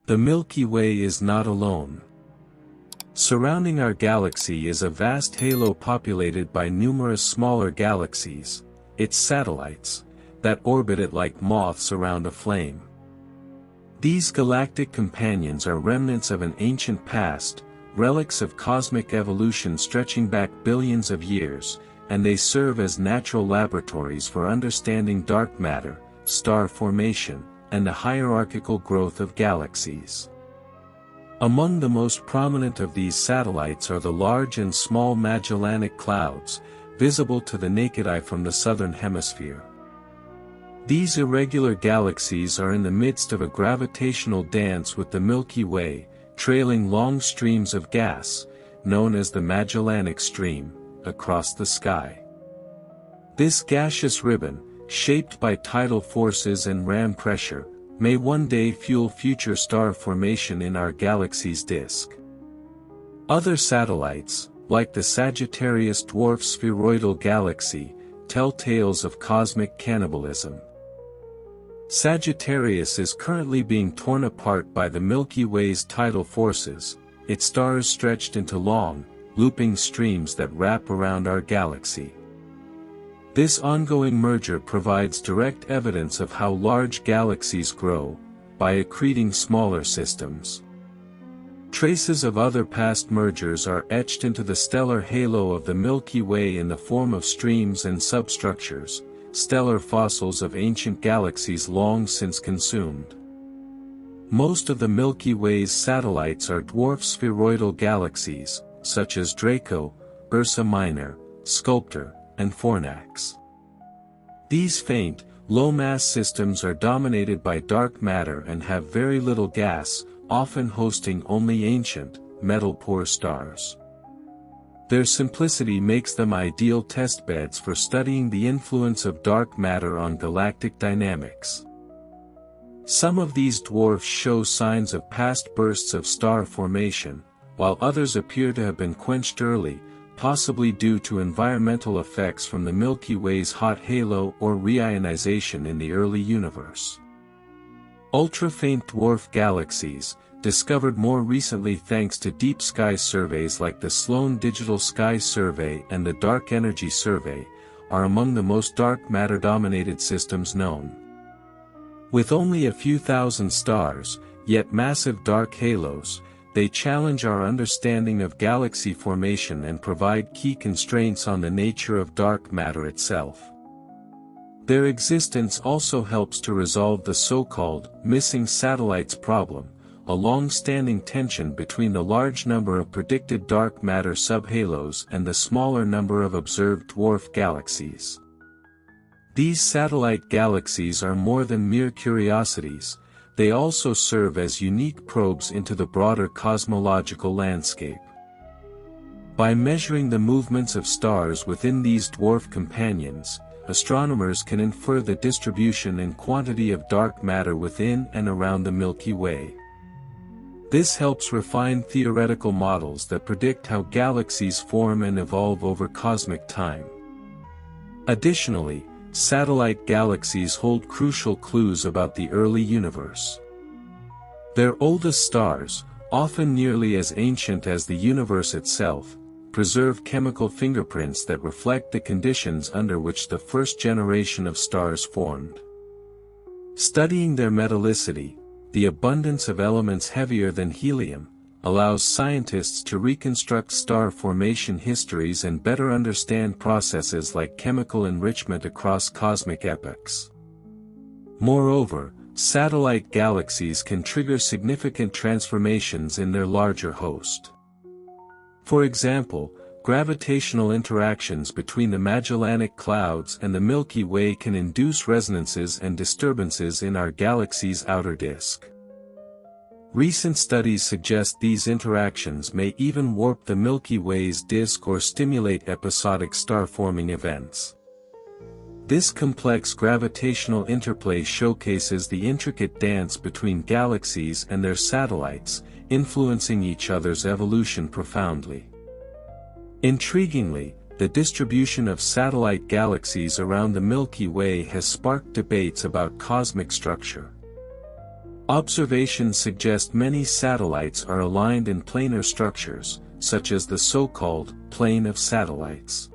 The Milky Way is not alone. Surrounding our galaxy is a vast halo populated by numerous smaller galaxies, its satellites, that orbit it like moths around a flame. These galactic companions are remnants of an ancient past, relics of cosmic evolution stretching back billions of years, and they serve as natural laboratories for understanding dark matter, star formation, and the hierarchical growth of galaxies. Among the most prominent of these satellites are the large and small Magellanic Clouds, visible to the naked eye from the southern hemisphere. These irregular galaxies are in the midst of a gravitational dance with the Milky Way, trailing long streams of gas, known as the Magellanic Stream, across the sky. This gaseous ribbon, shaped by tidal forces and ram pressure, may one day fuel future star formation in our galaxy's disk. Other satellites, like the Sagittarius Dwarf spheroidal galaxy, tell tales of cosmic cannibalism. Sagittarius is currently being torn apart by the Milky Way's tidal forces, its stars stretched into long, looping streams that wrap around our galaxy. This ongoing merger provides direct evidence of how large galaxies grow, by accreting smaller systems. Traces of other past mergers are etched into the stellar halo of the Milky Way in the form of streams and substructures, stellar fossils of ancient galaxies long since consumed. Most of the Milky Way's satellites are dwarf spheroidal galaxies, such as Draco, Ursa Minor, Sculptor, and Fornax. These faint, low-mass systems are dominated by dark matter and have very little gas, often hosting only ancient, metal-poor stars. Their simplicity makes them ideal testbeds for studying the influence of dark matter on galactic dynamics. Some of these dwarfs show signs of past bursts of star formation, while others appear to have been quenched early, possibly due to environmental effects from the Milky Way's hot halo or reionization in the early universe. Ultra-faint dwarf galaxies, discovered more recently thanks to deep sky surveys like the Sloan Digital Sky Survey and the Dark Energy Survey, are among the most dark matter-dominated systems known. With only a few thousand stars, yet massive dark halos, they challenge our understanding of galaxy formation and provide key constraints on the nature of dark matter itself. Their existence also helps to resolve the so-called missing satellites problem, a long-standing tension between the large number of predicted dark matter subhalos and the smaller number of observed dwarf galaxies. These satellite galaxies are more than mere curiosities. They also serve as unique probes into the broader cosmological landscape. By measuring the movements of stars within these dwarf companions, astronomers can infer the distribution and quantity of dark matter within and around the Milky Way. This helps refine theoretical models that predict how galaxies form and evolve over cosmic time. Additionally, satellite galaxies hold crucial clues about the early universe. Their oldest stars, often nearly as ancient as the universe itself, preserve chemical fingerprints that reflect the conditions under which the first generation of stars formed. Studying their metallicity, the abundance of elements heavier than helium, allows scientists to reconstruct star formation histories and better understand processes like chemical enrichment across cosmic epochs. Moreover, satellite galaxies can trigger significant transformations in their larger host. For example, gravitational interactions between the Magellanic Clouds and the Milky Way can induce resonances and disturbances in our galaxy's outer disk. Recent studies suggest these interactions may even warp the Milky Way's disk or stimulate episodic star-forming events. This complex gravitational interplay showcases the intricate dance between galaxies and their satellites, influencing each other's evolution profoundly. Intriguingly, the distribution of satellite galaxies around the Milky Way has sparked debates about cosmic structure. Observations suggest many satellites are aligned in planar structures, such as the so-called plane of satellites.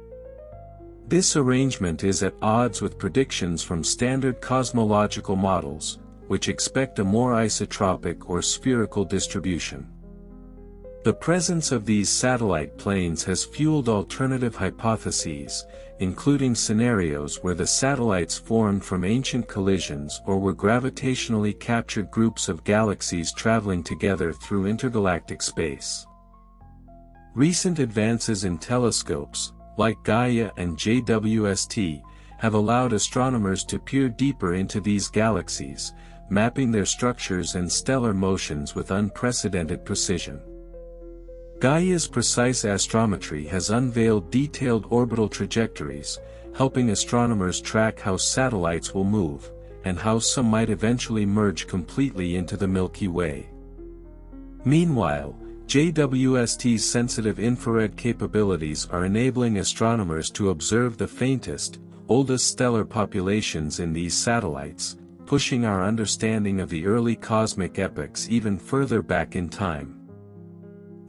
This arrangement is at odds with predictions from standard cosmological models, which expect a more isotropic or spherical distribution. The presence of these satellite planes has fueled alternative hypotheses, including scenarios where the satellites formed from ancient collisions or were gravitationally captured groups of galaxies traveling together through intergalactic space. Recent advances in telescopes, like Gaia and JWST, have allowed astronomers to peer deeper into these galaxies, mapping their structures and stellar motions with unprecedented precision. Gaia's precise astrometry has unveiled detailed orbital trajectories, helping astronomers track how satellites will move, and how some might eventually merge completely into the Milky Way. Meanwhile, JWST's sensitive infrared capabilities are enabling astronomers to observe the faintest, oldest stellar populations in these satellites, pushing our understanding of the early cosmic epochs even further back in time.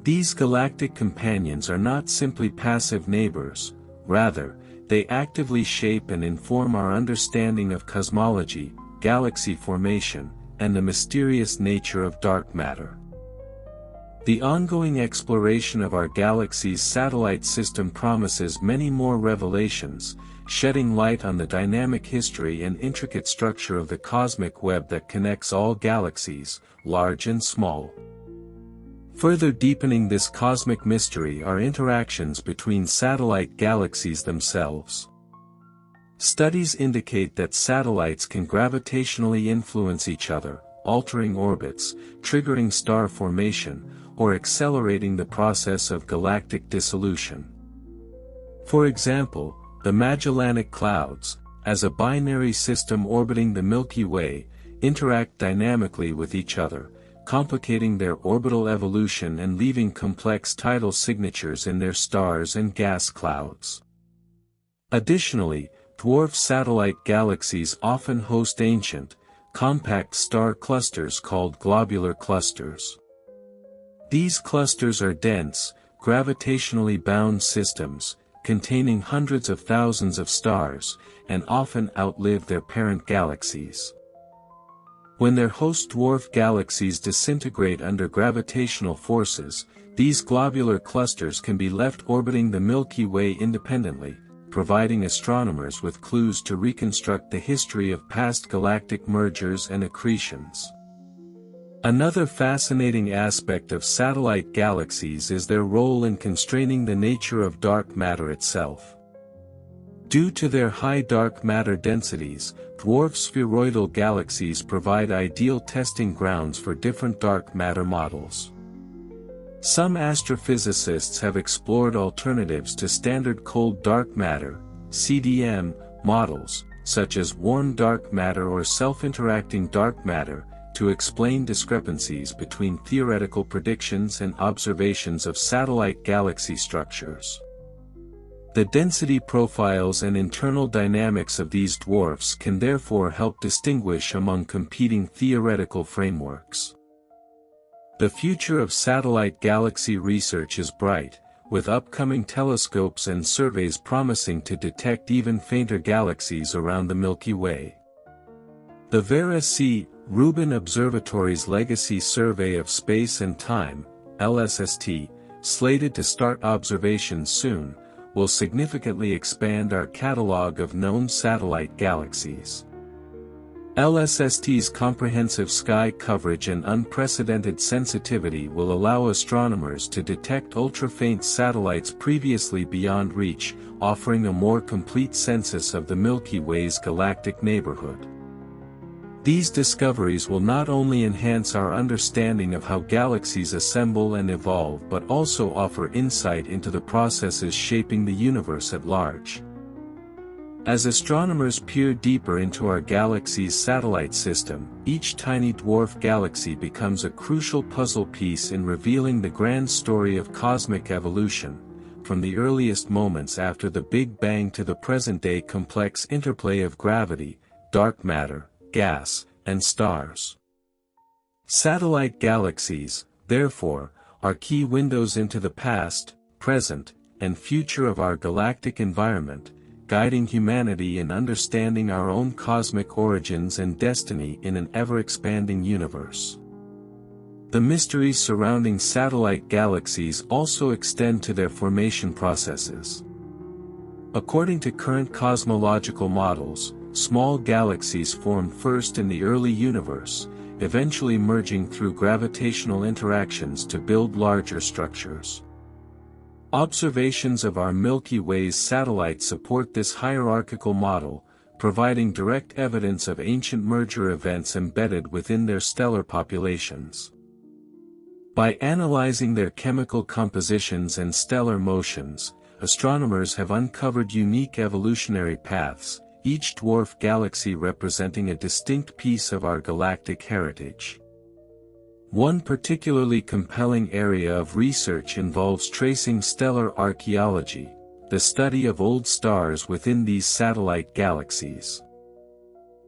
These galactic companions are not simply passive neighbors, rather, they actively shape and inform our understanding of cosmology, galaxy formation, and the mysterious nature of dark matter. The ongoing exploration of our galaxy's satellite system promises many more revelations, shedding light on the dynamic history and intricate structure of the cosmic web that connects all galaxies, large and small. Further deepening this cosmic mystery are interactions between satellite galaxies themselves. Studies indicate that satellites can gravitationally influence each other, altering orbits, triggering star formation, or accelerating the process of galactic dissolution. For example, the Magellanic Clouds, as a binary system orbiting the Milky Way, interact dynamically with each other, complicating their orbital evolution and leaving complex tidal signatures in their stars and gas clouds. Additionally, dwarf satellite galaxies often host ancient, compact star clusters called globular clusters. These clusters are dense, gravitationally bound systems, containing hundreds of thousands of stars, and often outlive their parent galaxies. When their host dwarf galaxies disintegrate under gravitational forces, these globular clusters can be left orbiting the Milky Way independently, providing astronomers with clues to reconstruct the history of past galactic mergers and accretions. Another fascinating aspect of satellite galaxies is their role in constraining the nature of dark matter itself. Due to their high dark matter densities, dwarf spheroidal galaxies provide ideal testing grounds for different dark matter models. Some astrophysicists have explored alternatives to standard cold dark matter, CDM, models, such as warm dark matter or self-interacting dark matter, to explain discrepancies between theoretical predictions and observations of satellite galaxy structures. The density profiles and internal dynamics of these dwarfs can therefore help distinguish among competing theoretical frameworks. The future of satellite galaxy research is bright, with upcoming telescopes and surveys promising to detect even fainter galaxies around the Milky Way. The Vera C. Rubin Observatory's Legacy Survey of Space and Time, LSST, slated to start observations soon, will significantly expand our catalog of known satellite galaxies. LSST's comprehensive sky coverage and unprecedented sensitivity will allow astronomers to detect ultra-faint satellites previously beyond reach, offering a more complete census of the Milky Way's galactic neighborhood. These discoveries will not only enhance our understanding of how galaxies assemble and evolve but also offer insight into the processes shaping the universe at large. As astronomers peer deeper into our galaxy's satellite system, each tiny dwarf galaxy becomes a crucial puzzle piece in revealing the grand story of cosmic evolution, from the earliest moments after the Big Bang to the present-day complex interplay of gravity, dark matter, gas, and stars. Satellite galaxies, therefore, are key windows into the past, present, and future of our galactic environment, guiding humanity in understanding our own cosmic origins and destiny in an ever-expanding universe. The mysteries surrounding satellite galaxies also extend to their formation processes. According to current cosmological models, small galaxies form first in the early universe, eventually merging through gravitational interactions to build larger structures. Observations of our Milky Way's satellites support this hierarchical model, providing direct evidence of ancient merger events embedded within their stellar populations. By analyzing their chemical compositions and stellar motions, astronomers have uncovered unique evolutionary paths, each dwarf galaxy representing a distinct piece of our galactic heritage. One particularly compelling area of research involves tracing stellar archaeology, the study of old stars within these satellite galaxies.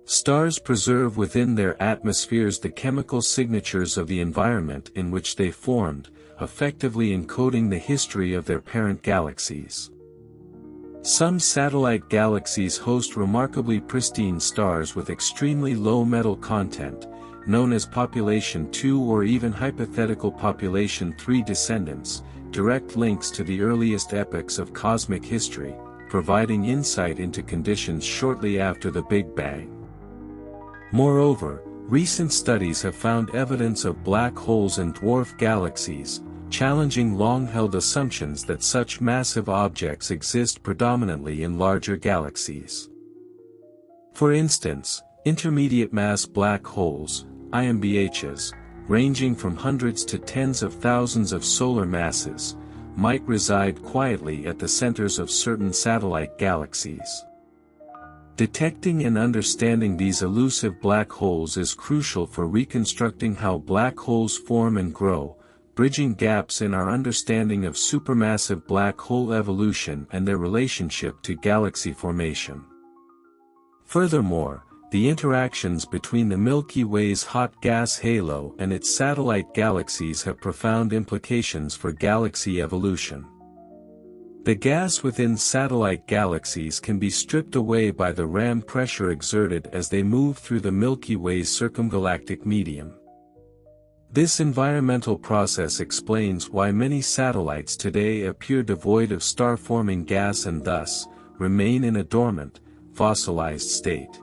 Stars preserve within their atmospheres the chemical signatures of the environment in which they formed, effectively encoding the history of their parent galaxies. Some satellite galaxies host remarkably pristine stars with extremely low metal content, known as population 2 or even hypothetical population 3 descendants, direct links to the earliest epochs of cosmic history, providing insight into conditions shortly after the Big Bang. Moreover, recent studies have found evidence of black holes and dwarf galaxies, challenging long-held assumptions that such massive objects exist predominantly in larger galaxies. For instance, intermediate-mass black holes, IMBHs, ranging from hundreds to tens of thousands of solar masses, might reside quietly at the centers of certain satellite galaxies. Detecting and understanding these elusive black holes is crucial for reconstructing how black holes form and grow, bridging gaps in our understanding of supermassive black hole evolution and their relationship to galaxy formation. Furthermore, the interactions between the Milky Way's hot gas halo and its satellite galaxies have profound implications for galaxy evolution. The gas within satellite galaxies can be stripped away by the ram pressure exerted as they move through the Milky Way's circumgalactic medium. This environmental process explains why many satellites today appear devoid of star-forming gas and thus, remain in a dormant, fossilized state.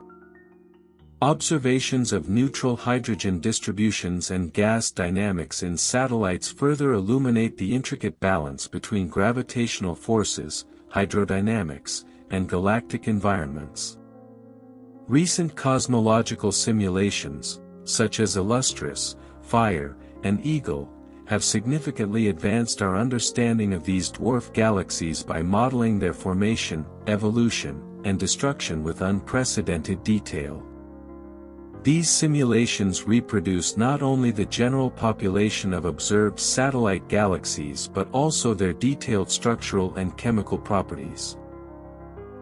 Observations of neutral hydrogen distributions and gas dynamics in satellites further illuminate the intricate balance between gravitational forces, hydrodynamics, and galactic environments. Recent cosmological simulations, such as Illustris, Fire, and Eagle, have significantly advanced our understanding of these dwarf galaxies by modeling their formation, evolution, and destruction with unprecedented detail. These simulations reproduce not only the general population of observed satellite galaxies but also their detailed structural and chemical properties.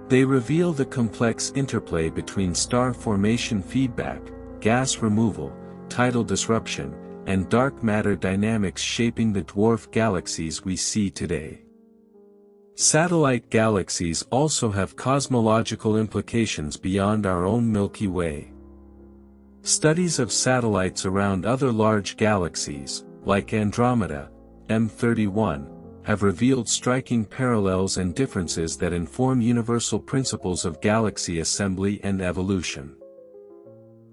They reveal the complex interplay between star formation feedback, gas removal, tidal disruption, and dark matter dynamics shaping the dwarf galaxies we see today. Satellite galaxies also have cosmological implications beyond our own Milky Way. Studies of satellites around other large galaxies, like Andromeda, M31, have revealed striking parallels and differences that inform universal principles of galaxy assembly and evolution.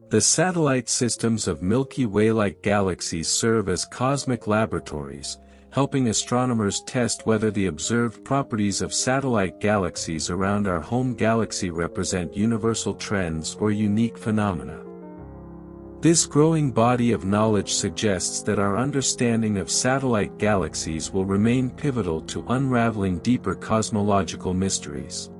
The satellite systems of Milky Way-like galaxies serve as cosmic laboratories, helping astronomers test whether the observed properties of satellite galaxies around our home galaxy represent universal trends or unique phenomena. This growing body of knowledge suggests that our understanding of satellite galaxies will remain pivotal to unraveling deeper cosmological mysteries.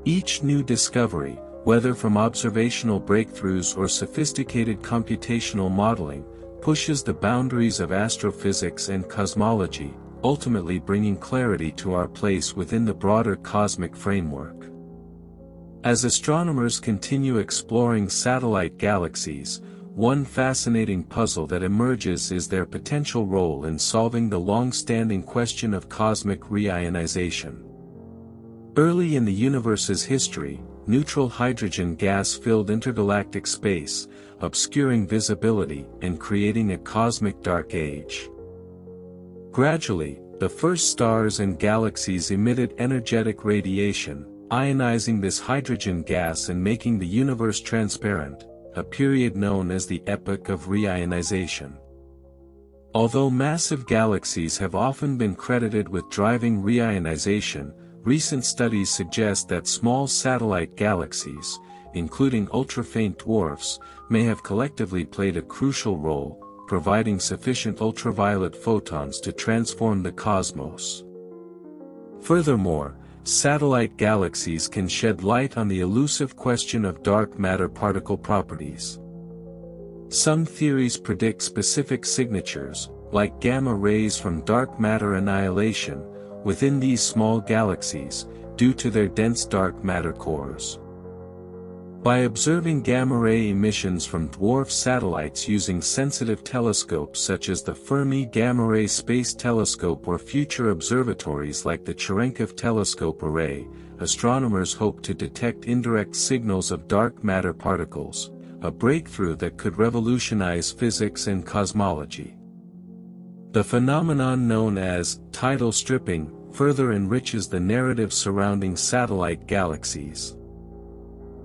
Each new discovery, whether from observational breakthroughs or sophisticated computational modeling, pushes the boundaries of astrophysics and cosmology, ultimately bringing clarity to our place within the broader cosmic framework. As astronomers continue exploring satellite galaxies, one fascinating puzzle that emerges is their potential role in solving the long-standing question of cosmic reionization. Early in the universe's history, neutral hydrogen gas filled intergalactic space, obscuring visibility and creating a cosmic dark age. Gradually, the first stars and galaxies emitted energetic radiation, ionizing this hydrogen gas and making the universe transparent, a period known as the Epoch of Reionization. Although massive galaxies have often been credited with driving reionization, recent studies suggest that small satellite galaxies, including ultrafaint dwarfs, may have collectively played a crucial role, providing sufficient ultraviolet photons to transform the cosmos. Furthermore, satellite galaxies can shed light on the elusive question of dark matter particle properties. Some theories predict specific signatures, like gamma rays from dark matter annihilation, within these small galaxies, due to their dense dark matter cores. By observing gamma-ray emissions from dwarf satellites using sensitive telescopes such as the Fermi Gamma-Ray Space Telescope or future observatories like the Cherenkov Telescope Array, astronomers hope to detect indirect signals of dark matter particles, a breakthrough that could revolutionize physics and cosmology. The phenomenon known as tidal stripping further enriches the narrative surrounding satellite galaxies.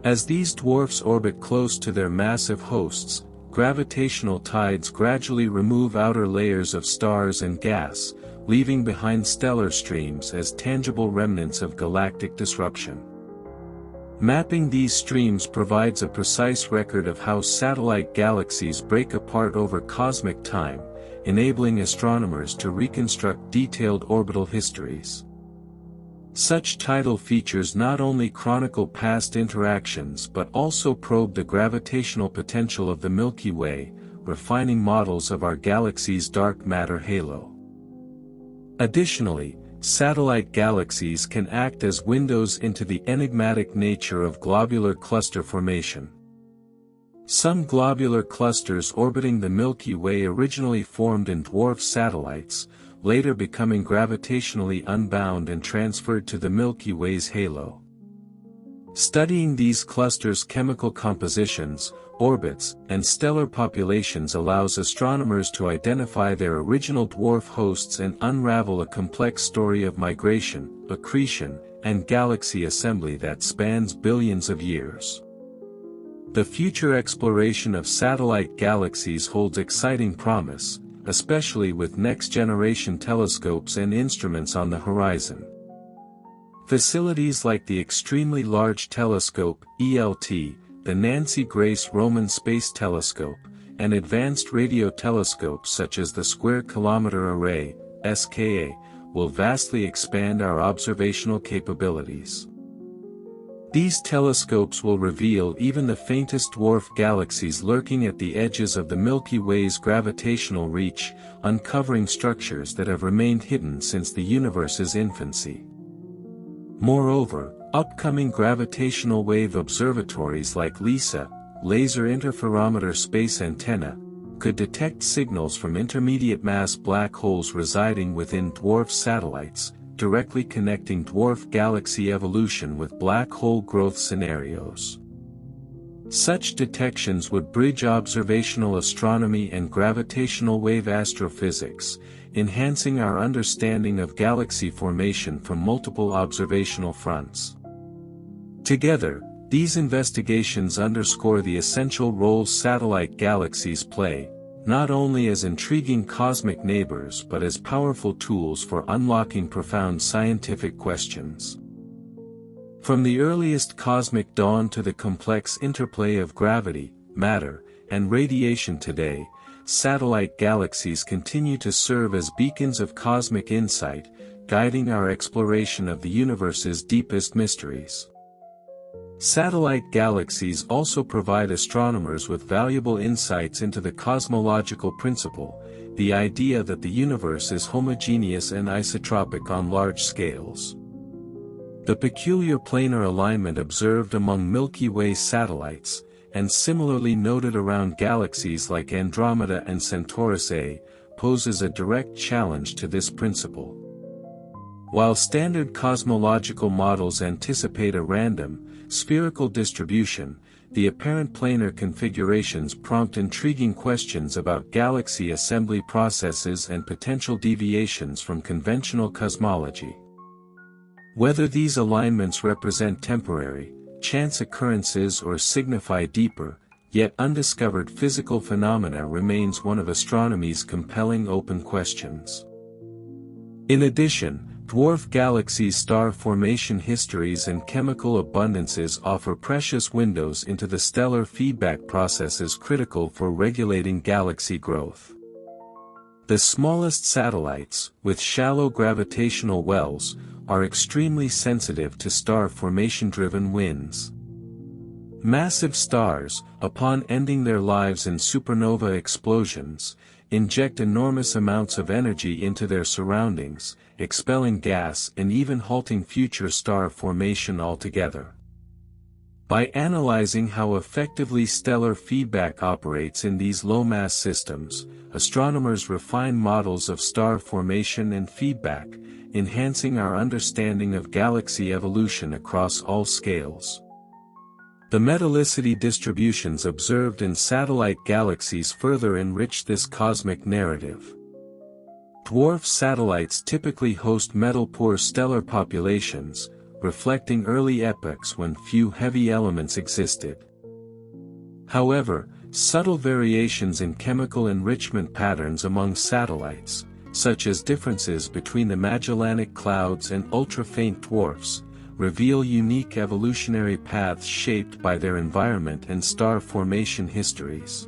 As these dwarfs orbit close to their massive hosts, gravitational tides gradually remove outer layers of stars and gas, leaving behind stellar streams as tangible remnants of galactic disruption. Mapping these streams provides a precise record of how satellite galaxies break apart over cosmic time, enabling astronomers to reconstruct detailed orbital histories. Such tidal features not only chronicle past interactions but also probe the gravitational potential of the Milky Way, refining models of our galaxy's dark matter halo. Additionally, satellite galaxies can act as windows into the enigmatic nature of globular cluster formation. Some globular clusters orbiting the Milky Way originally formed in dwarf satellites, later becoming gravitationally unbound and transferred to the Milky Way's halo. Studying these clusters' chemical compositions, orbits, and stellar populations allows astronomers to identify their original dwarf hosts and unravel a complex story of migration, accretion, and galaxy assembly that spans billions of years. The future exploration of satellite galaxies holds exciting promise, especially with next-generation telescopes and instruments on the horizon. Facilities like the Extremely Large Telescope, ELT, the Nancy Grace Roman Space Telescope, and advanced radio telescopes such as the Square Kilometre Array, SKA, will vastly expand our observational capabilities. These telescopes will reveal even the faintest dwarf galaxies lurking at the edges of the Milky Way's gravitational reach, uncovering structures that have remained hidden since the universe's infancy. Moreover, upcoming gravitational wave observatories like LISA, Laser Interferometer Space Antenna, could detect signals from intermediate-mass black holes residing within dwarf satellites, directly connecting dwarf galaxy evolution with black hole growth scenarios. Such detections would bridge observational astronomy and gravitational wave astrophysics, enhancing our understanding of galaxy formation from multiple observational fronts. Together, these investigations underscore the essential role satellite galaxies play, not only as intriguing cosmic neighbors but as powerful tools for unlocking profound scientific questions. From the earliest cosmic dawn to the complex interplay of gravity, matter, and radiation today, satellite galaxies continue to serve as beacons of cosmic insight, guiding our exploration of the universe's deepest mysteries. Satellite galaxies also provide astronomers with valuable insights into the cosmological principle, the idea that the universe is homogeneous and isotropic on large scales. The peculiar planar alignment observed among Milky Way satellites, and similarly noted around galaxies like Andromeda and Centaurus A, poses a direct challenge to this principle. While standard cosmological models anticipate a random, spherical distribution, the apparent planar configurations prompt intriguing questions about galaxy assembly processes and potential deviations from conventional cosmology. Whether these alignments represent temporary, chance occurrences or signify deeper, yet undiscovered physical phenomena remains one of astronomy's compelling open questions. In addition, dwarf galaxies' star formation histories and chemical abundances offer precious windows into the stellar feedback processes critical for regulating galaxy growth. The smallest satellites, with shallow gravitational wells, are extremely sensitive to star formation-driven winds. Massive stars, upon ending their lives in supernova explosions, inject enormous amounts of energy into their surroundings, expelling gas and even halting future star formation altogether. By analyzing how effectively stellar feedback operates in these low-mass systems, astronomers refine models of star formation and feedback, enhancing our understanding of galaxy evolution across all scales. The metallicity distributions observed in satellite galaxies further enrich this cosmic narrative. Dwarf satellites typically host metal-poor stellar populations, reflecting early epochs when few heavy elements existed. However, subtle variations in chemical enrichment patterns among satellites, such as differences between the Magellanic Clouds and ultra-faint dwarfs, reveal unique evolutionary paths shaped by their environment and star formation histories.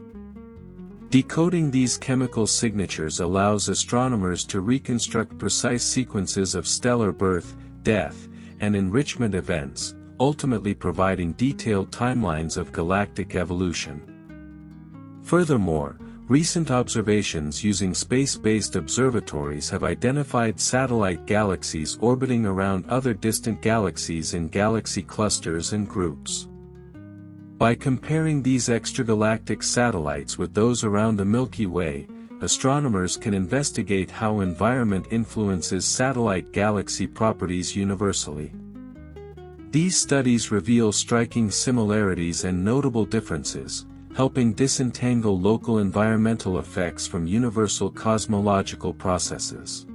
Decoding these chemical signatures allows astronomers to reconstruct precise sequences of stellar birth, death, and enrichment events, ultimately providing detailed timelines of galactic evolution. Furthermore, recent observations using space-based observatories have identified satellite galaxies orbiting around other distant galaxies in galaxy clusters and groups. By comparing these extragalactic satellites with those around the Milky Way, astronomers can investigate how environment influences satellite galaxy properties universally. These studies reveal striking similarities and notable differences, helping disentangle local environmental effects from universal cosmological processes.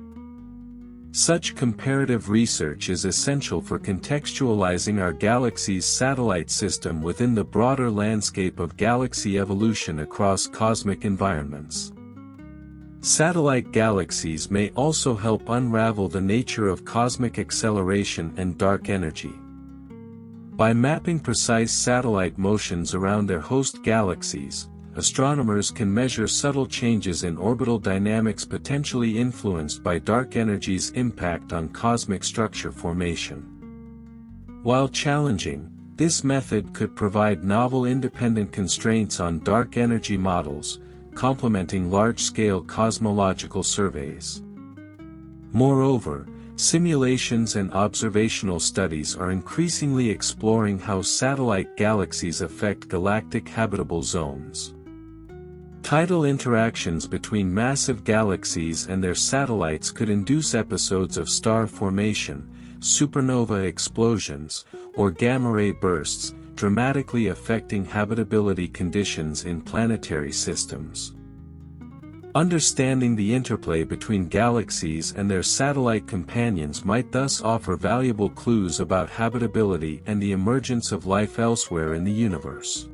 Such comparative research is essential for contextualizing our galaxy's satellite system within the broader landscape of galaxy evolution across cosmic environments. Satellite galaxies may also help unravel the nature of cosmic acceleration and dark energy. By mapping precise satellite motions around their host galaxies, astronomers can measure subtle changes in orbital dynamics potentially influenced by dark energy's impact on cosmic structure formation. While challenging, this method could provide novel independent constraints on dark energy models, complementing large-scale cosmological surveys. Moreover, simulations and observational studies are increasingly exploring how satellite galaxies affect galactic habitable zones. Tidal interactions between massive galaxies and their satellites could induce episodes of star formation, supernova explosions, or gamma-ray bursts, dramatically affecting habitability conditions in planetary systems. Understanding the interplay between galaxies and their satellite companions might thus offer valuable clues about habitability and the emergence of life elsewhere in the universe.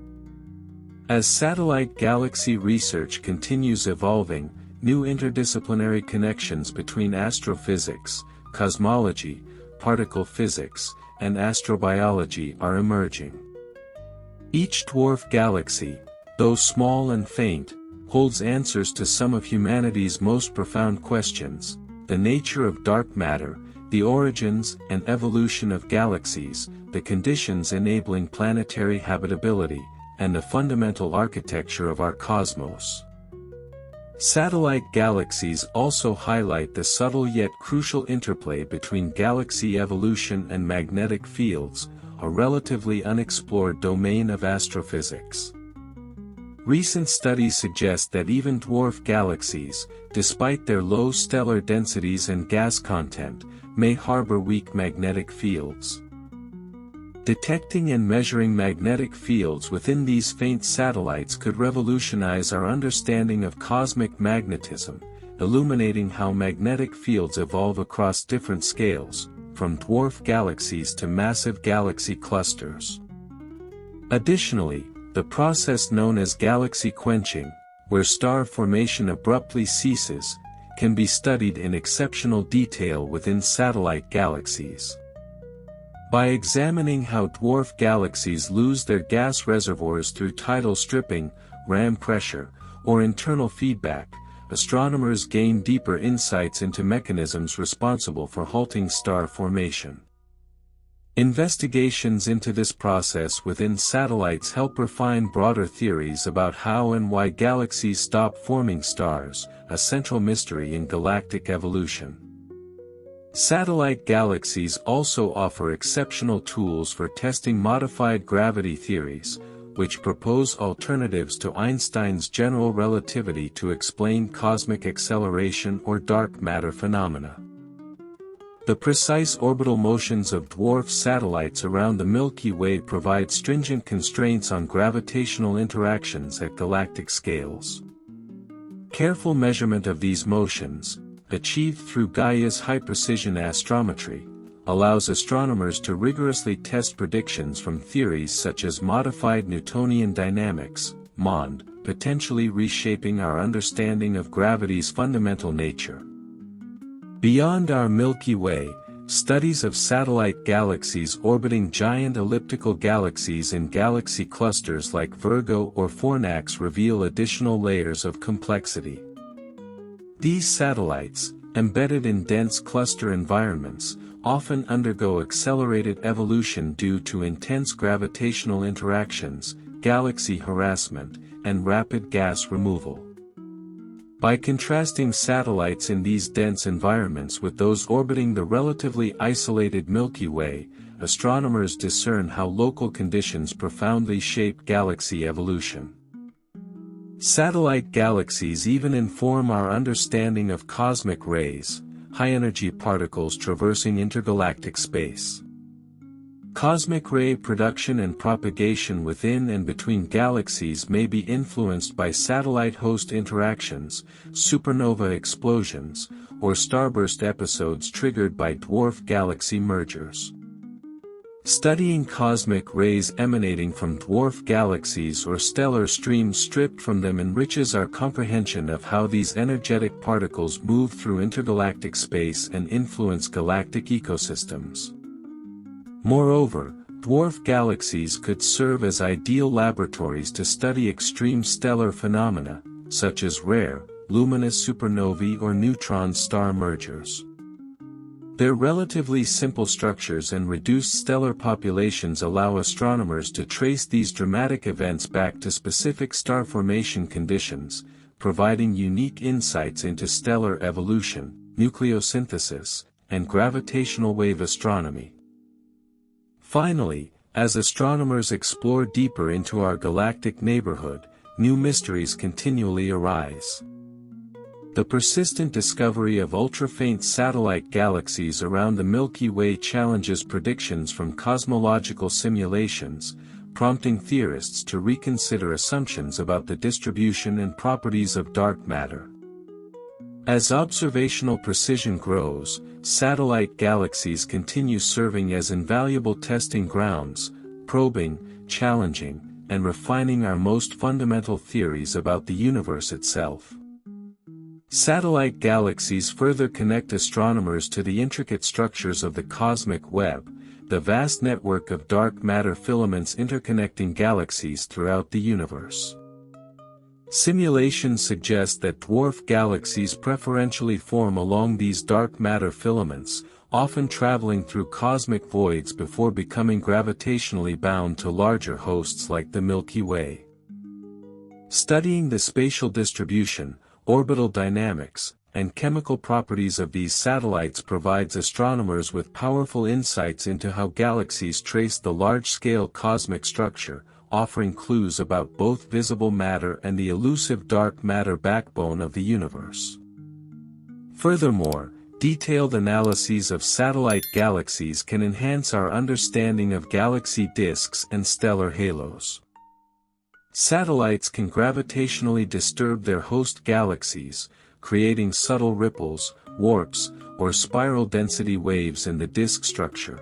As satellite galaxy research continues evolving, new interdisciplinary connections between astrophysics, cosmology, particle physics, and astrobiology are emerging. Each dwarf galaxy, though small and faint, holds answers to some of humanity's most profound questions: the nature of dark matter, the origins and evolution of galaxies, the conditions enabling planetary habitability, and the fundamental architecture of our cosmos. Satellite galaxies also highlight the subtle yet crucial interplay between galaxy evolution and magnetic fields, a relatively unexplored domain of astrophysics. Recent studies suggest that even dwarf galaxies, despite their low stellar densities and gas content, may harbor weak magnetic fields. Detecting and measuring magnetic fields within these faint satellites could revolutionize our understanding of cosmic magnetism, illuminating how magnetic fields evolve across different scales, from dwarf galaxies to massive galaxy clusters. Additionally, the process known as galaxy quenching, where star formation abruptly ceases, can be studied in exceptional detail within satellite galaxies. By examining how dwarf galaxies lose their gas reservoirs through tidal stripping, ram pressure, or internal feedback, astronomers gain deeper insights into mechanisms responsible for halting star formation. Investigations into this process within satellites help refine broader theories about how and why galaxies stop forming stars, a central mystery in galactic evolution. Satellite galaxies also offer exceptional tools for testing modified gravity theories, which propose alternatives to Einstein's general relativity to explain cosmic acceleration or dark matter phenomena. The precise orbital motions of dwarf satellites around the Milky Way provide stringent constraints on gravitational interactions at galactic scales. Careful measurement of these motions, achieved through Gaia's high-precision astrometry, allows astronomers to rigorously test predictions from theories such as modified Newtonian dynamics, (MOND), potentially reshaping our understanding of gravity's fundamental nature. Beyond our Milky Way, studies of satellite galaxies orbiting giant elliptical galaxies in galaxy clusters like Virgo or Fornax reveal additional layers of complexity. These satellites, embedded in dense cluster environments, often undergo accelerated evolution due to intense gravitational interactions, galaxy harassment, and rapid gas removal. By contrasting satellites in these dense environments with those orbiting the relatively isolated Milky Way, astronomers discern how local conditions profoundly shape galaxy evolution. Satellite galaxies even inform our understanding of cosmic rays, high-energy particles traversing intergalactic space. Cosmic ray production and propagation within and between galaxies may be influenced by satellite-host interactions, supernova explosions, or starburst episodes triggered by dwarf galaxy mergers. Studying cosmic rays emanating from dwarf galaxies or stellar streams stripped from them enriches our comprehension of how these energetic particles move through intergalactic space and influence galactic ecosystems. Moreover, dwarf galaxies could serve as ideal laboratories to study extreme stellar phenomena, such as rare, luminous supernovae or neutron star mergers. Their relatively simple structures and reduced stellar populations allow astronomers to trace these dramatic events back to specific star formation conditions, providing unique insights into stellar evolution, nucleosynthesis, and gravitational wave astronomy. Finally, as astronomers explore deeper into our galactic neighborhood, new mysteries continually arise. The persistent discovery of ultra-faint satellite galaxies around the Milky Way challenges predictions from cosmological simulations, prompting theorists to reconsider assumptions about the distribution and properties of dark matter. As observational precision grows, satellite galaxies continue serving as invaluable testing grounds, probing, challenging, and refining our most fundamental theories about the universe itself. Satellite galaxies further connect astronomers to the intricate structures of the cosmic web, the vast network of dark matter filaments interconnecting galaxies throughout the universe. Simulations suggest that dwarf galaxies preferentially form along these dark matter filaments, often traveling through cosmic voids before becoming gravitationally bound to larger hosts like the Milky Way. Studying the spatial distribution, orbital dynamics, and chemical properties of these satellites provides astronomers with powerful insights into how galaxies trace the large-scale cosmic structure, offering clues about both visible matter and the elusive dark matter backbone of the universe. Furthermore, detailed analyses of satellite galaxies can enhance our understanding of galaxy disks and stellar halos. Satellites can gravitationally disturb their host galaxies, creating subtle ripples, warps, or spiral density waves in the disk structure.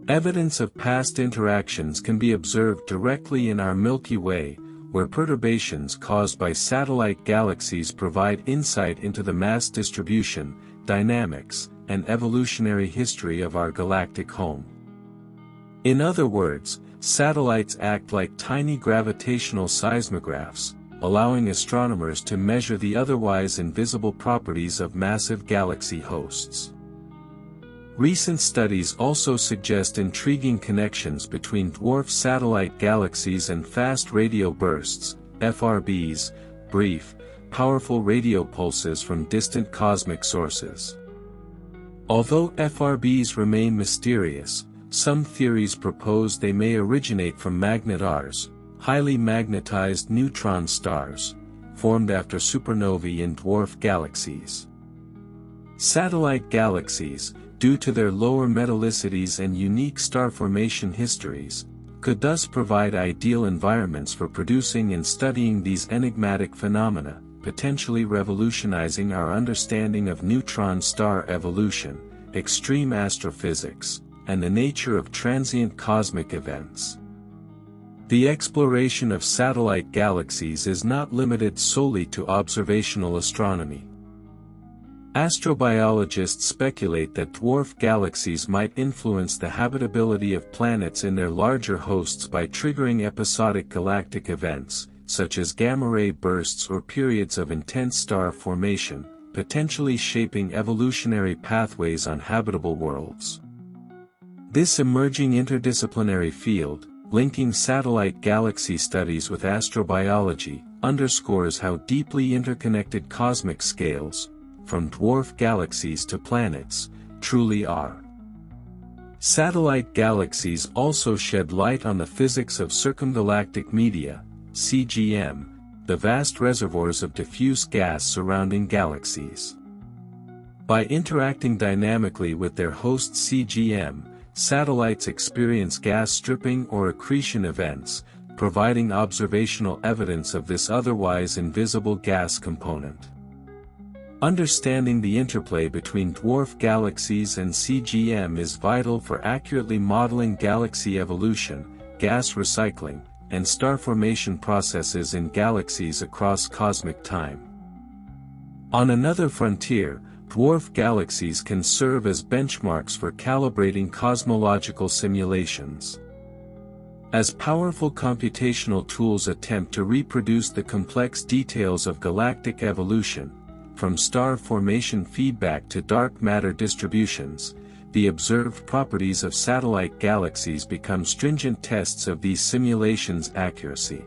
Evidence of past interactions can be observed directly in our Milky Way, where perturbations caused by satellite galaxies provide insight into the mass distribution, dynamics, and evolutionary history of our galactic home. In other words, satellites act like tiny gravitational seismographs, allowing astronomers to measure the otherwise invisible properties of massive galaxy hosts. Recent studies also suggest intriguing connections between dwarf satellite galaxies and fast radio bursts, FRBs, brief, powerful radio pulses from distant cosmic sources. Although FRBs remain mysterious, some theories propose they may originate from magnetars, highly magnetized neutron stars, formed after supernovae in dwarf galaxies. Satellite galaxies, due to their lower metallicities and unique star formation histories, could thus provide ideal environments for producing and studying these enigmatic phenomena, potentially revolutionizing our understanding of neutron star evolution, extreme astrophysics, and the nature of transient cosmic events. The exploration of satellite galaxies is not limited solely to observational astronomy. Astrobiologists speculate that dwarf galaxies might influence the habitability of planets in their larger hosts by triggering episodic galactic events, such as gamma-ray bursts or periods of intense star formation, potentially shaping evolutionary pathways on habitable worlds. This emerging interdisciplinary field, linking satellite galaxy studies with astrobiology, underscores how deeply interconnected cosmic scales, from dwarf galaxies to planets, truly are. Satellite galaxies also shed light on the physics of circumgalactic media, CGM, the vast reservoirs of diffuse gas surrounding galaxies. By interacting dynamically with their host CGM, satellites experience gas stripping or accretion events, providing observational evidence of this otherwise invisible gas component. Understanding the interplay between dwarf galaxies and CGM is vital for accurately modeling galaxy evolution, gas recycling, and star formation processes in galaxies across cosmic time. On another frontier, dwarf galaxies can serve as benchmarks for calibrating cosmological simulations. As powerful computational tools attempt to reproduce the complex details of galactic evolution, from star formation feedback to dark matter distributions, the observed properties of satellite galaxies become stringent tests of these simulations' accuracy.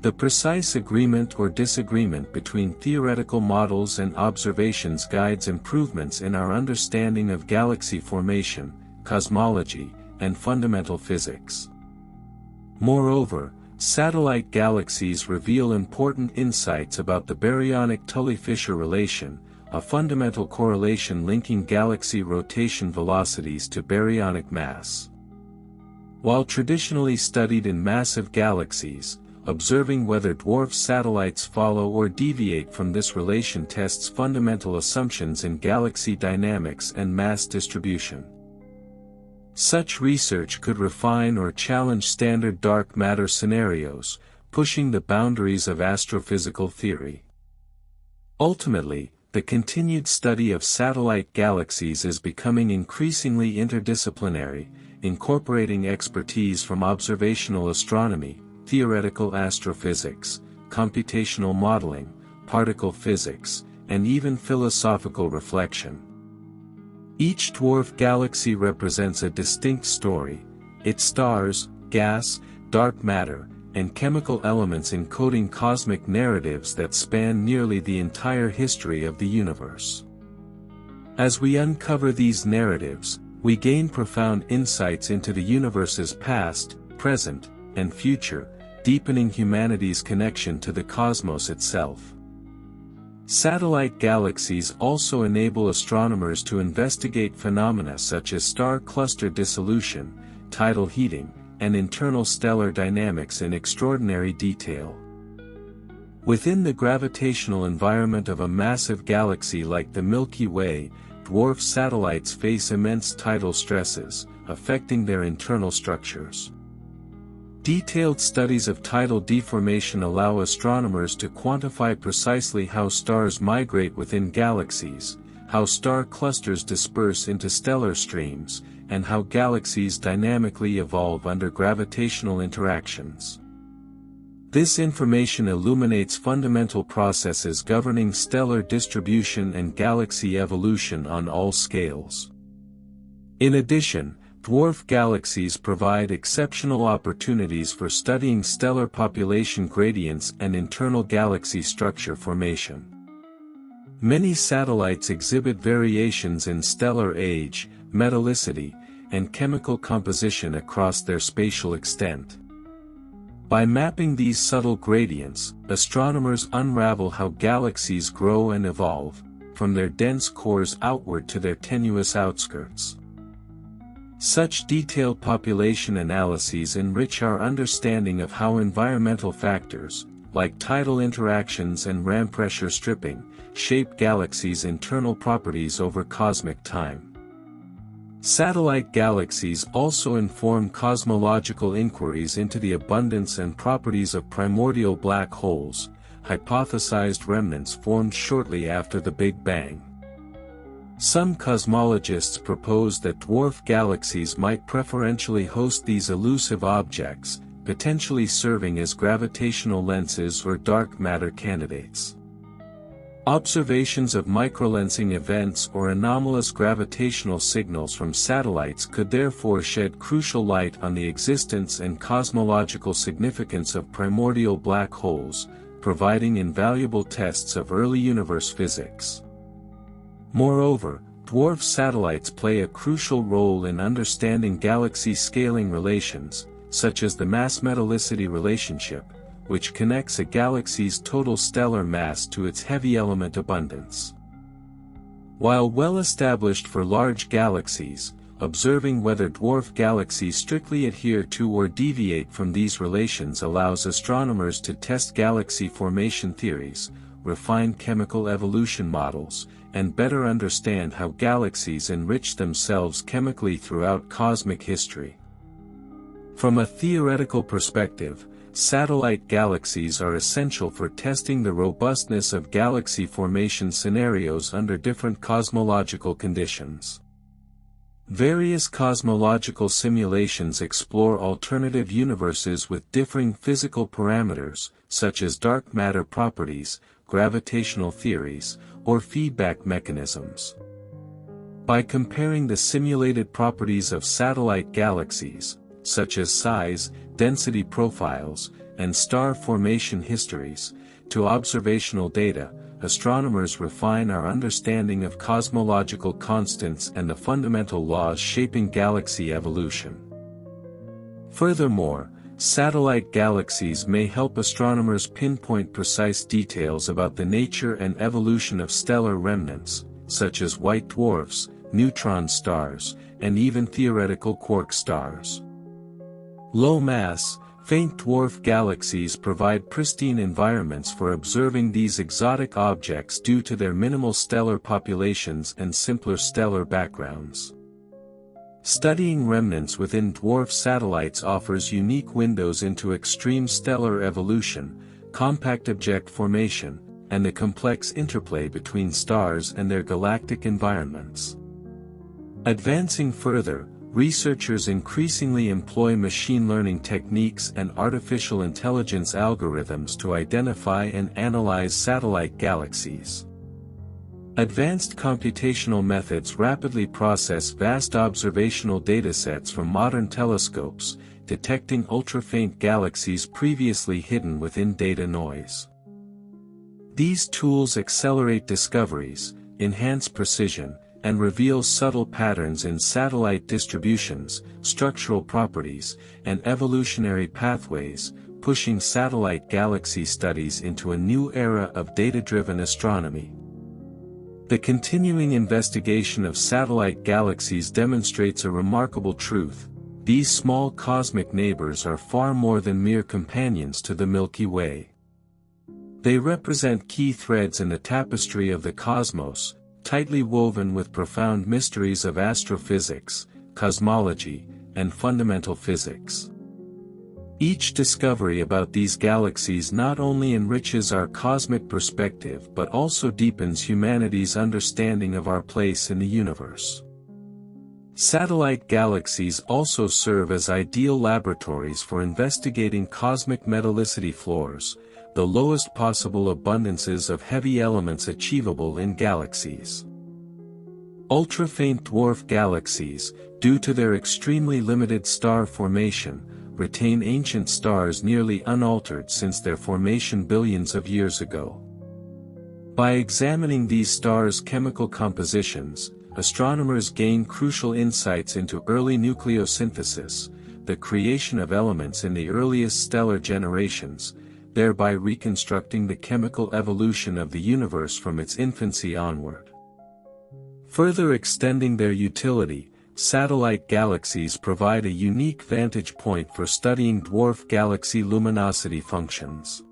The precise agreement or disagreement between theoretical models and observations guides improvements in our understanding of galaxy formation, cosmology, and fundamental physics. Moreover, satellite galaxies reveal important insights about the baryonic Tully-Fisher relation, a fundamental correlation linking galaxy rotation velocities to baryonic mass. While traditionally studied in massive galaxies, observing whether dwarf satellites follow or deviate from this relation tests fundamental assumptions in galaxy dynamics and mass distribution. Such research could refine or challenge standard dark matter scenarios, pushing the boundaries of astrophysical theory. Ultimately, the continued study of satellite galaxies is becoming increasingly interdisciplinary, incorporating expertise from observational astronomy, theoretical astrophysics, computational modeling, particle physics, and even philosophical reflection. Each dwarf galaxy represents a distinct story, its stars, gas, dark matter, and chemical elements encoding cosmic narratives that span nearly the entire history of the universe. As we uncover these narratives, we gain profound insights into the universe's past, present, and future, deepening humanity's connection to the cosmos itself. Satellite galaxies also enable astronomers to investigate phenomena such as star cluster dissolution, tidal heating, and internal stellar dynamics in extraordinary detail. Within the gravitational environment of a massive galaxy like the Milky Way, dwarf satellites face immense tidal stresses, affecting their internal structures. Detailed studies of tidal deformation allow astronomers to quantify precisely how stars migrate within galaxies, how star clusters disperse into stellar streams, and how galaxies dynamically evolve under gravitational interactions. This information illuminates fundamental processes governing stellar distribution and galaxy evolution on all scales. In addition, dwarf galaxies provide exceptional opportunities for studying stellar population gradients and internal galaxy structure formation. Many satellites exhibit variations in stellar age, metallicity, and chemical composition across their spatial extent. By mapping these subtle gradients, astronomers unravel how galaxies grow and evolve, from their dense cores outward to their tenuous outskirts. Such detailed population analyses enrich our understanding of how environmental factors, like tidal interactions and ram pressure stripping, shape galaxies' internal properties over cosmic time. Satellite galaxies also inform cosmological inquiries into the abundance and properties of primordial black holes, hypothesized remnants formed shortly after the Big Bang. Some cosmologists propose that dwarf galaxies might preferentially host these elusive objects, potentially serving as gravitational lenses or dark matter candidates. Observations of microlensing events or anomalous gravitational signals from satellites could therefore shed crucial light on the existence and cosmological significance of primordial black holes, providing invaluable tests of early universe physics. Moreover, dwarf satellites play a crucial role in understanding galaxy scaling relations, such as the mass-metallicity relationship, which connects a galaxy's total stellar mass to its heavy element abundance. While well established for large galaxies, observing whether dwarf galaxies strictly adhere to or deviate from these relations allows astronomers to test galaxy formation theories, refine chemical evolution models, and better understand how galaxies enrich themselves chemically throughout cosmic history. From a theoretical perspective, satellite galaxies are essential for testing the robustness of galaxy formation scenarios under different cosmological conditions. Various cosmological simulations explore alternative universes with differing physical parameters, such as dark matter properties, gravitational theories, or feedback mechanisms. By comparing the simulated properties of satellite galaxies, such as size, density profiles, and star formation histories, to observational data, astronomers refine our understanding of cosmological constants and the fundamental laws shaping galaxy evolution. Furthermore, satellite galaxies may help astronomers pinpoint precise details about the nature and evolution of stellar remnants, such as white dwarfs, neutron stars, and even theoretical quark stars. Low-mass, faint dwarf galaxies provide pristine environments for observing these exotic objects due to their minimal stellar populations and simpler stellar backgrounds. Studying remnants within dwarf satellites offers unique windows into extreme stellar evolution, compact object formation, and the complex interplay between stars and their galactic environments. Advancing further, researchers increasingly employ machine learning techniques and artificial intelligence algorithms to identify and analyze satellite galaxies. Advanced computational methods rapidly process vast observational datasets from modern telescopes, detecting ultra-faint galaxies previously hidden within data noise. These tools accelerate discoveries, enhance precision, and reveal subtle patterns in satellite distributions, structural properties, and evolutionary pathways, pushing satellite galaxy studies into a new era of data-driven astronomy. The continuing investigation of satellite galaxies demonstrates a remarkable truth: these small cosmic neighbors are far more than mere companions to the Milky Way. They represent key threads in the tapestry of the cosmos, tightly woven with profound mysteries of astrophysics, cosmology, and fundamental physics. Each discovery about these galaxies not only enriches our cosmic perspective but also deepens humanity's understanding of our place in the universe. Satellite galaxies also serve as ideal laboratories for investigating cosmic metallicity floors, the lowest possible abundances of heavy elements achievable in galaxies. Ultra-faint dwarf galaxies, due to their extremely limited star formation, retain ancient stars nearly unaltered since their formation billions of years ago. By examining these stars' chemical compositions, astronomers gain crucial insights into early nucleosynthesis, the creation of elements in the earliest stellar generations, thereby reconstructing the chemical evolution of the universe from its infancy onward. Further extending their utility, satellite galaxies provide a unique vantage point for studying dwarf galaxy luminosity functions.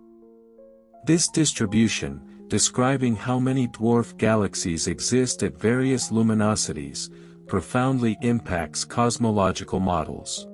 This distribution, describing how many dwarf galaxies exist at various luminosities, profoundly impacts cosmological models.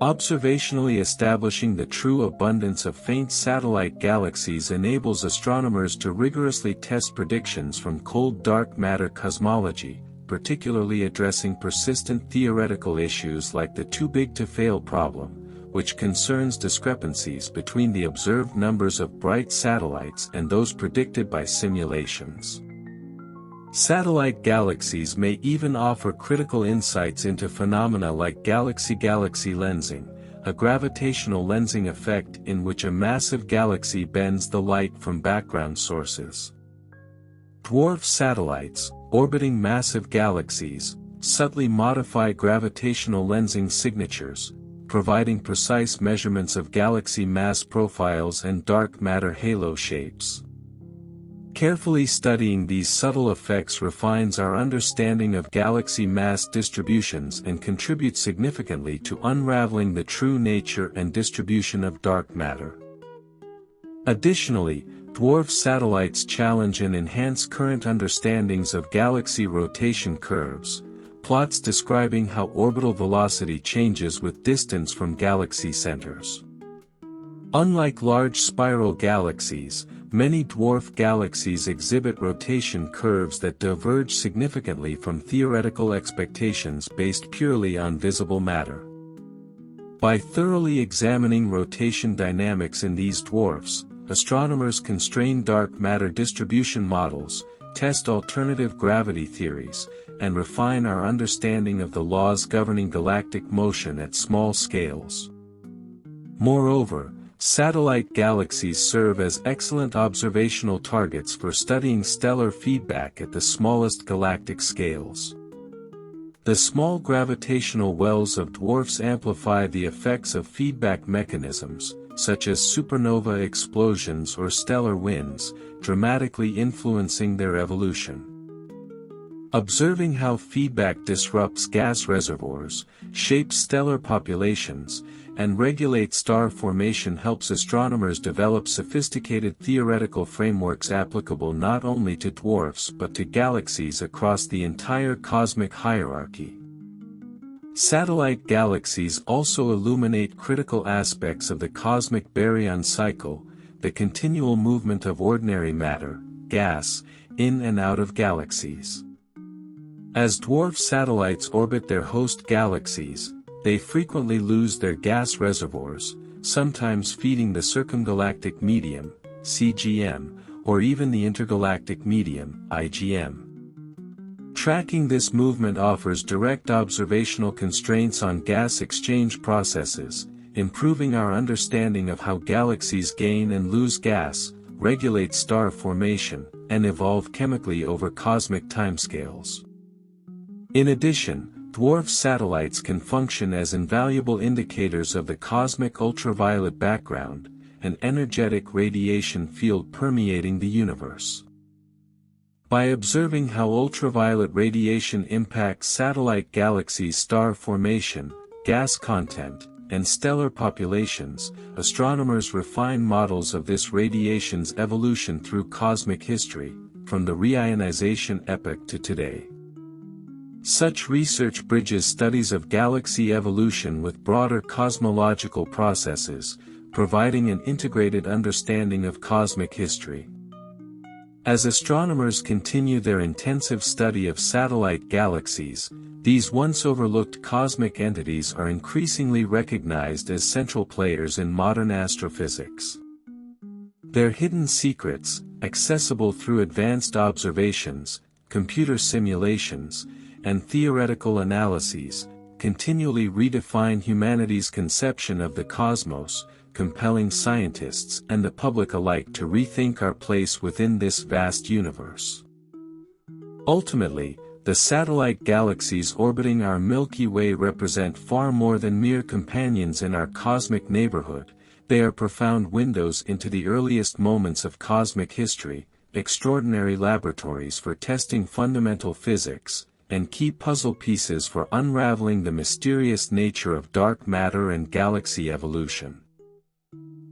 Observationally establishing the true abundance of faint satellite galaxies enables astronomers to rigorously test predictions from cold dark matter cosmology, particularly addressing persistent theoretical issues like the too-big-to-fail problem, which concerns discrepancies between the observed numbers of bright satellites and those predicted by simulations. Satellite galaxies may even offer critical insights into phenomena like galaxy-galaxy lensing, a gravitational lensing effect in which a massive galaxy bends the light from background sources. Dwarf satellites, orbiting massive galaxies, subtly modify gravitational lensing signatures, providing precise measurements of galaxy mass profiles and dark matter halo shapes. Carefully studying these subtle effects refines our understanding of galaxy mass distributions and contributes significantly to unraveling the true nature and distribution of dark matter. Additionally, dwarf satellites challenge and enhance current understandings of galaxy rotation curves, plots describing how orbital velocity changes with distance from galaxy centers. Unlike large spiral galaxies, many dwarf galaxies exhibit rotation curves that diverge significantly from theoretical expectations based purely on visible matter. By thoroughly examining rotation dynamics in these dwarfs, astronomers constrain dark matter distribution models, test alternative gravity theories, and refine our understanding of the laws governing galactic motion at small scales. Moreover, satellite galaxies serve as excellent observational targets for studying stellar feedback at the smallest galactic scales. The small gravitational wells of dwarfs amplify the effects of feedback mechanisms, such as supernova explosions or stellar winds, dramatically influencing their evolution. Observing how feedback disrupts gas reservoirs, shapes stellar populations, and regulates star formation helps astronomers develop sophisticated theoretical frameworks applicable not only to dwarfs but to galaxies across the entire cosmic hierarchy. Satellite galaxies also illuminate critical aspects of the cosmic baryon cycle, the continual movement of ordinary matter, gas, in and out of galaxies. As dwarf satellites orbit their host galaxies, they frequently lose their gas reservoirs, sometimes feeding the circumgalactic medium, CGM, or even the intergalactic medium, IGM. Tracking this movement offers direct observational constraints on gas exchange processes, improving our understanding of how galaxies gain and lose gas, regulate star formation, and evolve chemically over cosmic timescales. In addition, dwarf satellites can function as invaluable indicators of the cosmic ultraviolet background, an energetic radiation field permeating the universe. By observing how ultraviolet radiation impacts satellite galaxies' star formation, gas content, and stellar populations, astronomers refine models of this radiation's evolution through cosmic history, from the reionization epoch to today. Such research bridges studies of galaxy evolution with broader cosmological processes, providing an integrated understanding of cosmic history. As astronomers continue their intensive study of satellite galaxies, these once overlooked cosmic entities are increasingly recognized as central players in modern astrophysics. Their hidden secrets, accessible through advanced observations, computer simulations, and theoretical analyses, continually redefine humanity's conception of the cosmos, compelling scientists and the public alike to rethink our place within this vast universe. Ultimately, the satellite galaxies orbiting our Milky Way represent far more than mere companions in our cosmic neighborhood. They are profound windows into the earliest moments of cosmic history, extraordinary laboratories for testing fundamental physics, and key puzzle pieces for unraveling the mysterious nature of dark matter and galaxy evolution.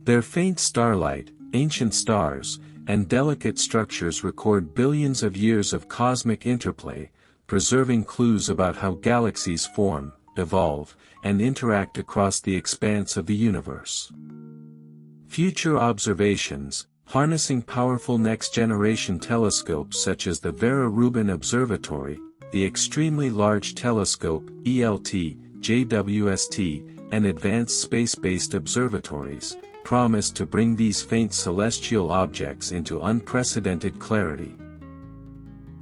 Their faint starlight, ancient stars, and delicate structures record billions of years of cosmic interplay, preserving clues about how galaxies form, evolve, and interact across the expanse of the universe. Future observations, harnessing powerful next-generation telescopes such as the Vera Rubin Observatory, the Extremely Large Telescope, ELT, JWST, and advanced space-based observatories, promise to bring these faint celestial objects into unprecedented clarity.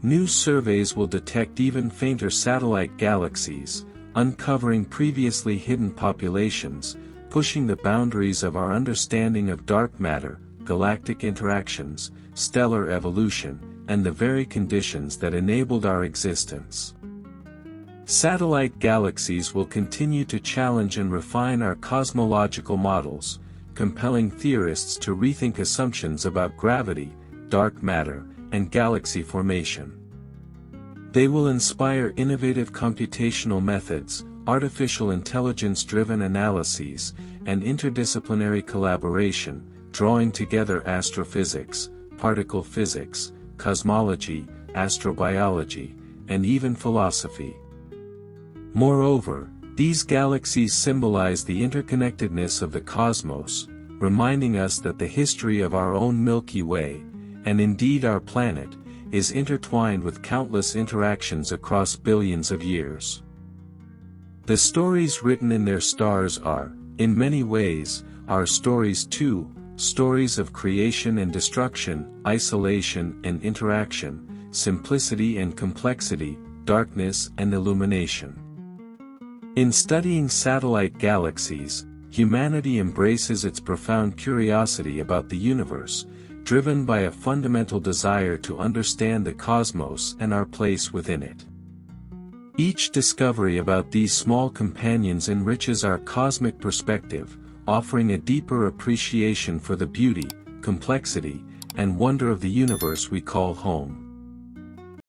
New surveys will detect even fainter satellite galaxies, uncovering previously hidden populations, pushing the boundaries of our understanding of dark matter, galactic interactions, stellar evolution, and the very conditions that enabled our existence. Satellite galaxies will continue to challenge and refine our cosmological models, compelling theorists to rethink assumptions about gravity, dark matter, and galaxy formation. They will inspire innovative computational methods, artificial intelligence-driven analyses, and interdisciplinary collaboration, drawing together astrophysics, particle physics, cosmology, astrobiology, and even philosophy. Moreover, these galaxies symbolize the interconnectedness of the cosmos, reminding us that the history of our own Milky Way, and indeed our planet, is intertwined with countless interactions across billions of years. The stories written in their stars are, in many ways, our stories too, stories of creation and destruction, isolation and interaction, simplicity and complexity, darkness and illumination. In studying satellite galaxies, humanity embraces its profound curiosity about the universe, driven by a fundamental desire to understand the cosmos and our place within it. Each discovery about these small companions enriches our cosmic perspective, offering a deeper appreciation for the beauty, complexity, and wonder of the universe we call home.